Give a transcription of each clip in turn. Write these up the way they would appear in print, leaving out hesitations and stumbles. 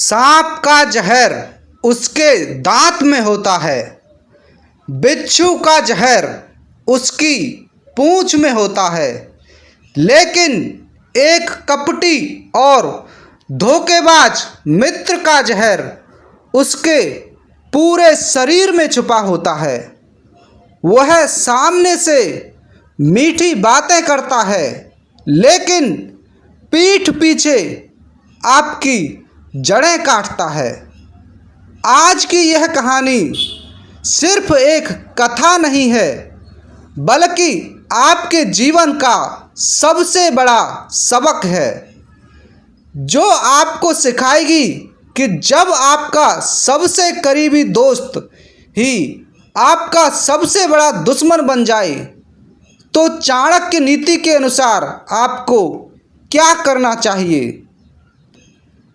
सांप का जहर उसके दांत में होता है, बिच्छू का जहर उसकी पूंछ में होता है, लेकिन एक कपटी और धोखेबाज मित्र का जहर उसके पूरे शरीर में छुपा होता है। वह सामने से मीठी बातें करता है, लेकिन पीठ पीछे आपकी जड़ें काटता है। आज की यह कहानी सिर्फ एक कथा नहीं है, बल्कि आपके जीवन का सबसे बड़ा सबक है, जो आपको सिखाएगी कि जब आपका सबसे करीबी दोस्त ही आपका सबसे बड़ा दुश्मन बन जाए, तो चाणक्य नीति के अनुसार आपको क्या करना चाहिए।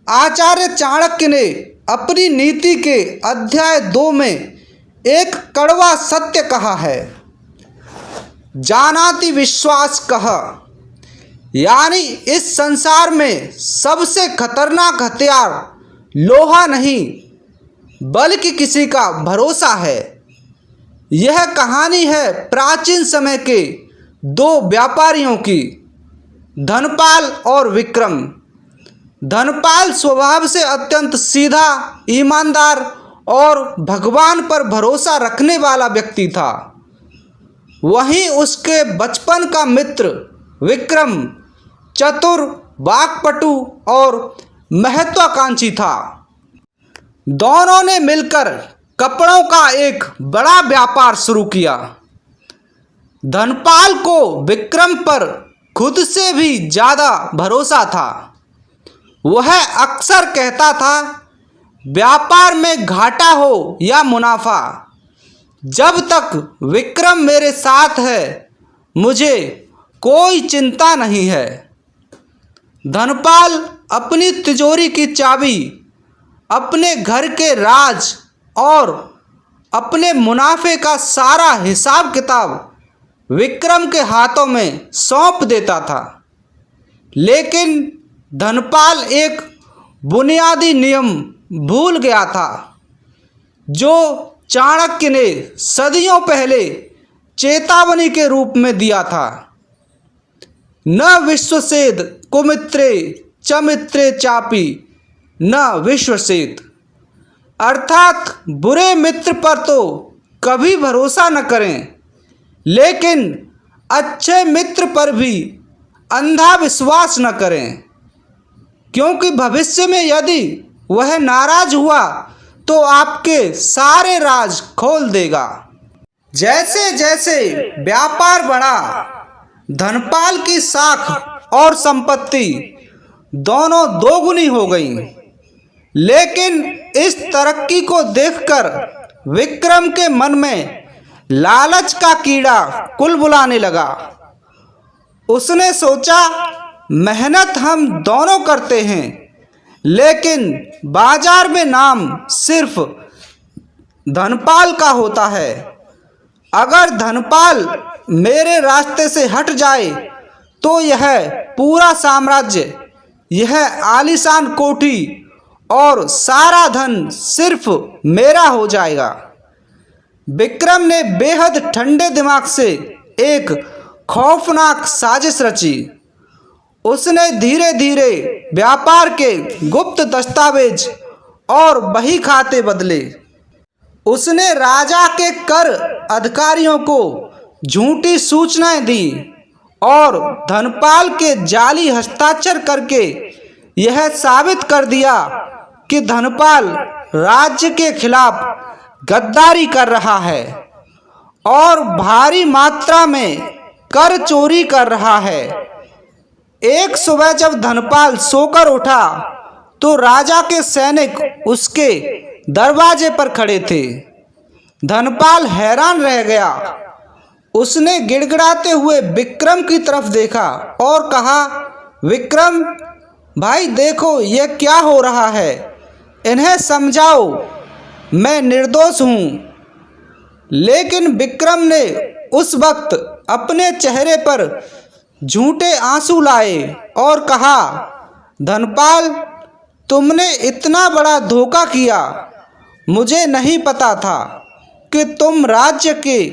आचार्य चाणक्य ने अपनी नीति के अध्याय 2 में एक कड़वा सत्य कहा है, जानाति विश्वास कह, यानी इस संसार में सबसे खतरनाक हथियार लोहा नहीं बल्कि किसी का भरोसा है। यह कहानी है प्राचीन समय के 2 व्यापारियों की, धनपाल और विक्रम। धनपाल स्वभाव से अत्यंत सीधा, ईमानदार और भगवान पर भरोसा रखने वाला व्यक्ति था। वहीं उसके बचपन का मित्र विक्रम चतुर, वाक्पटु और महत्वाकांक्षी था। दोनों ने मिलकर कपड़ों का एक बड़ा व्यापार शुरू किया। धनपाल को विक्रम पर खुद से भी ज़्यादा भरोसा था। वह अक्सर कहता था, व्यापार में घाटा हो या मुनाफा, जब तक विक्रम मेरे साथ है मुझे कोई चिंता नहीं है। धनपाल अपनी तिजोरी की चाबी, अपने घर के राज और अपने मुनाफे का सारा हिसाब किताब विक्रम के हाथों में सौंप देता था। लेकिन धनपाल एक बुनियादी नियम भूल गया था, जो चाणक्य ने सदियों पहले चेतावनी के रूप में दिया था। न विश्वसेद कुमित्रे च मित्रे चापि न विश्वसेत, अर्थात बुरे मित्र पर तो कभी भरोसा न करें, लेकिन अच्छे मित्र पर भी अंधा विश्वास न करें, क्योंकि भविष्य में यदि वह नाराज हुआ तो आपके सारे राज खोल देगा। जैसे जैसे व्यापार बढ़ा, धनपाल की साख और संपत्ति दोनों दोगुनी हो गईं। लेकिन इस तरक्की को देखकर विक्रम के मन में लालच का कीड़ा कुलबुलाने लगा। उसने सोचा, मेहनत हम दोनों करते हैं, लेकिन बाजार में नाम सिर्फ धनपाल का होता है। अगर धनपाल मेरे रास्ते से हट जाए तो यह पूरा साम्राज्य, यह आलीशान कोठी और सारा धन सिर्फ मेरा हो जाएगा। विक्रम ने बेहद ठंडे दिमाग से एक खौफनाक साजिश रची। उसने धीरे धीरे व्यापार के गुप्त दस्तावेज और बही खाते बदले। उसने राजा के कर अधिकारियों को झूठी सूचनाएं दी और धनपाल के जाली हस्ताक्षर करके यह साबित कर दिया कि धनपाल राज्य के खिलाफ गद्दारी कर रहा है और भारी मात्रा में कर चोरी कर रहा है। एक सुबह जब धनपाल सोकर उठा तो राजा के सैनिक उसके दरवाजे पर खड़े थे। धनपाल हैरान रह गया। उसने गिड़गिड़ाते हुए विक्रम की तरफ देखा और कहा, विक्रम भाई देखो ये क्या हो रहा है, इन्हें समझाओ, मैं निर्दोष हूँ। लेकिन विक्रम ने उस वक्त अपने चेहरे पर झूठे आंसू लाए और कहा, धनपाल तुमने इतना बड़ा धोखा किया। मुझे नहीं पता था कि तुम राज्य के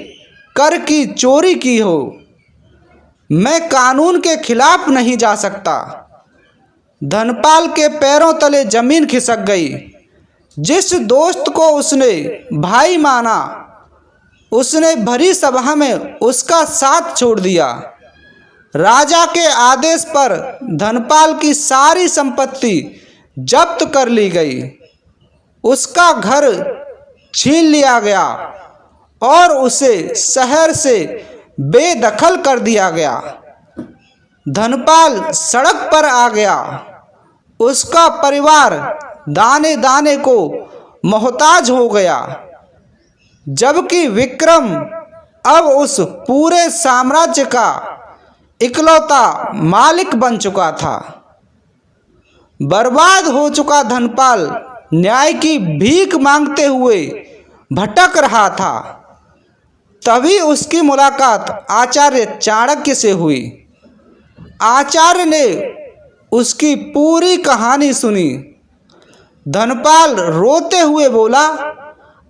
कर की चोरी की हो। मैं कानून के खिलाफ नहीं जा सकता। धनपाल के पैरों तले जमीन खिसक गई। जिस दोस्त को उसने भाई माना, उसने भरी सभा में उसका साथ छोड़ दिया। राजा के आदेश पर धनपाल की सारी संपत्ति जब्त कर ली गई। उसका घर छीन लिया गया और उसे शहर से बेदखल कर दिया गया। धनपाल सड़क पर आ गया। उसका परिवार दाने दाने को मोहताज हो गया, जबकि विक्रम अब उस पूरे साम्राज्य का इकलौता मालिक बन चुका था। बर्बाद हो चुका धनपाल न्याय की भीख मांगते हुए भटक रहा था। तभी उसकी मुलाकात आचार्य चाणक्य से हुई। आचार्य ने उसकी पूरी कहानी सुनी। धनपाल रोते हुए बोला,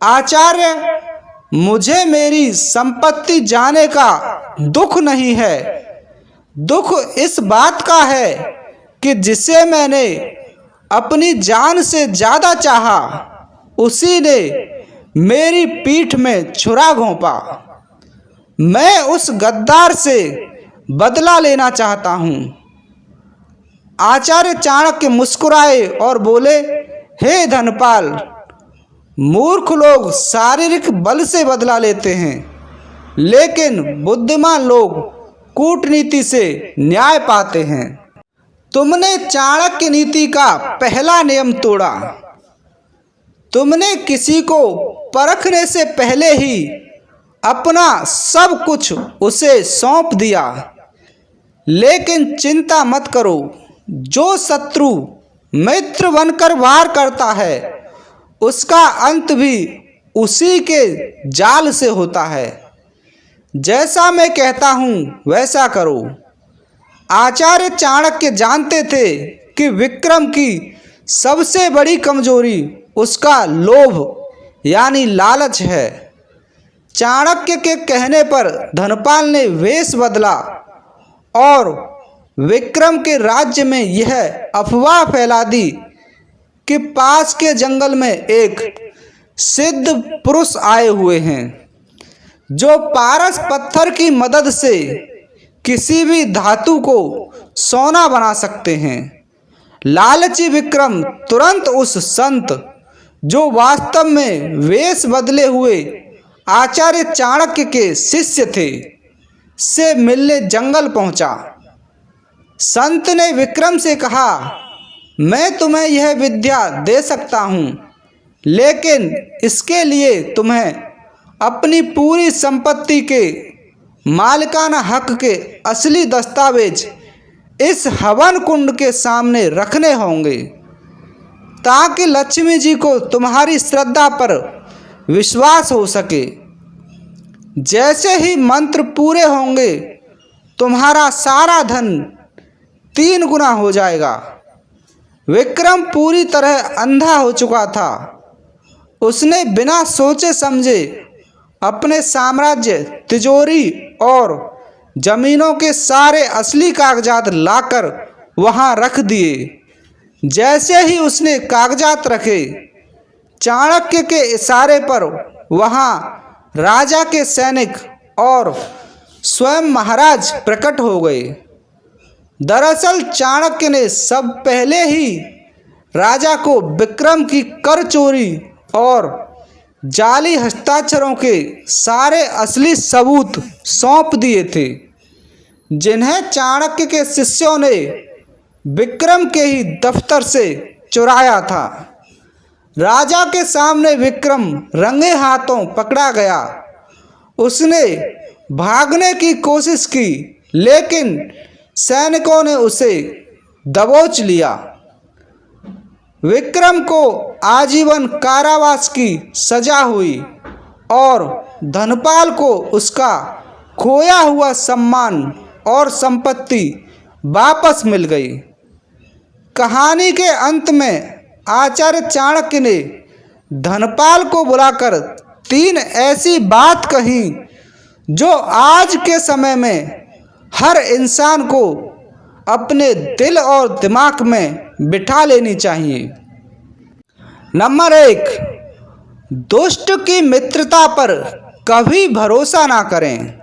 आचार्य, मुझे मेरी संपत्ति जाने का दुख नहीं है। दुख इस बात का है कि जिसे मैंने अपनी जान से ज़्यादा चाहा, उसी ने मेरी पीठ में छुरा घोंपा। मैं उस गद्दार से बदला लेना चाहता हूँ। आचार्य चाणक्य मुस्कुराए और बोले, हे धनपाल, मूर्ख लोग शारीरिक बल से बदला लेते हैं, लेकिन बुद्धिमान लोग कूटनीति से न्याय पाते हैं। तुमने चाणक्य नीति का पहला नियम तोड़ा। तुमने किसी को परखने से पहले ही अपना सब कुछ उसे सौंप दिया। लेकिन चिंता मत करो, जो शत्रु मित्र बनकर वार करता है, उसका अंत भी उसी के जाल से होता है। जैसा मैं कहता हूँ वैसा करो। आचार्य चाणक्य जानते थे कि विक्रम की सबसे बड़ी कमजोरी उसका लोभ यानी लालच है। चाणक्य के कहने पर धनपाल ने वेश बदला और विक्रम के राज्य में यह अफवाह फैला दी कि पास के जंगल में एक सिद्ध पुरुष आए हुए हैं, जो पारस पत्थर की मदद से किसी भी धातु को सोना बना सकते हैं। लालची विक्रम तुरंत उस संत, जो वास्तव में वेश बदले हुए आचार्य चाणक्य के शिष्य थे, से मिलने जंगल पहुंचा। संत ने विक्रम से कहा, मैं तुम्हें यह विद्या दे सकता हूँ, लेकिन इसके लिए तुम्हें अपनी पूरी संपत्ति के मालिकाना हक के असली दस्तावेज इस हवन कुंड के सामने रखने होंगे, ताकि लक्ष्मी जी को तुम्हारी श्रद्धा पर विश्वास हो सके। जैसे ही मंत्र पूरे होंगे, तुम्हारा सारा धन 3 गुना हो जाएगा। विक्रम पूरी तरह अंधा हो चुका था। उसने बिना सोचे समझे अपने साम्राज्य, तिजोरी और जमीनों के सारे असली कागजात लाकर वहां रख दिए। जैसे ही उसने कागजात रखे, चाणक्य के इशारे पर वहां राजा के सैनिक और स्वयं महाराज प्रकट हो गए। दरअसल चाणक्य ने सब पहले ही राजा को विक्रम की कर चोरी और जाली हस्ताक्षरों के सारे असली सबूत सौंप दिए थे, जिन्हें चाणक्य के शिष्यों ने विक्रम के ही दफ्तर से चुराया था। राजा के सामने विक्रम रंगे हाथों पकड़ा गया। उसने भागने की कोशिश की, लेकिन सैनिकों ने उसे दबोच लिया। विक्रम को आजीवन कारावास की सजा हुई और धनपाल को उसका खोया हुआ सम्मान और संपत्ति वापस मिल गई। कहानी के अंत में आचार्य चाणक्य ने धनपाल को बुलाकर 3 ऐसी बात कही जो आज के समय में हर इंसान को अपने दिल और दिमाग में बिठा लेनी चाहिए। नंबर 1, दुष्ट की मित्रता पर कभी भरोसा ना करें।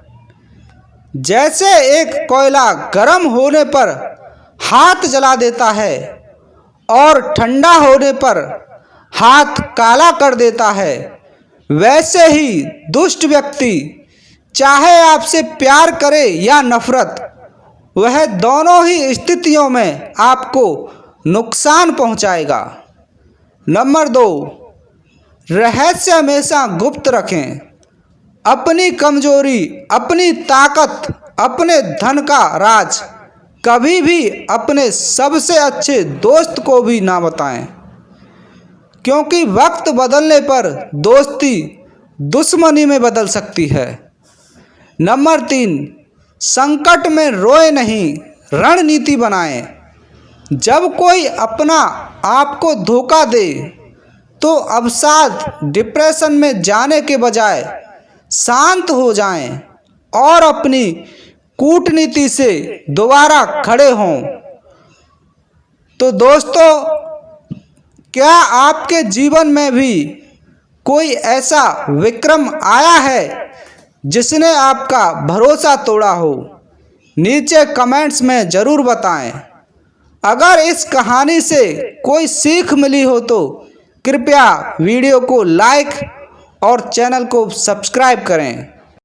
जैसे एक कोयला गर्म होने पर हाथ जला देता है और ठंडा होने पर हाथ काला कर देता है, वैसे ही दुष्ट व्यक्ति चाहे आपसे प्यार करे या नफरत, वह दोनों ही स्थितियों में आपको नुकसान पहुंचाएगा। नंबर 2, रहस्य हमेशा गुप्त रखें। अपनी कमजोरी, अपनी ताकत, अपने धन का राज कभी भी अपने सबसे अच्छे दोस्त को भी ना बताएं, क्योंकि वक्त बदलने पर दोस्ती दुश्मनी में बदल सकती है। नंबर 3, संकट में रोए नहीं, रणनीति बनाएं। जब कोई अपना आपको धोखा दे तो अवसाद, डिप्रेशन में जाने के बजाय शांत हो जाएं और अपनी कूटनीति से दोबारा खड़े हों। तो दोस्तों, क्या आपके जीवन में भी कोई ऐसा विक्रम आया है जिसने आपका भरोसा तोड़ा हो? नीचे कमेंट्स में ज़रूर बताएं। अगर इस कहानी से कोई सीख मिली हो तो कृपया वीडियो को लाइक और चैनल को सब्सक्राइब करें।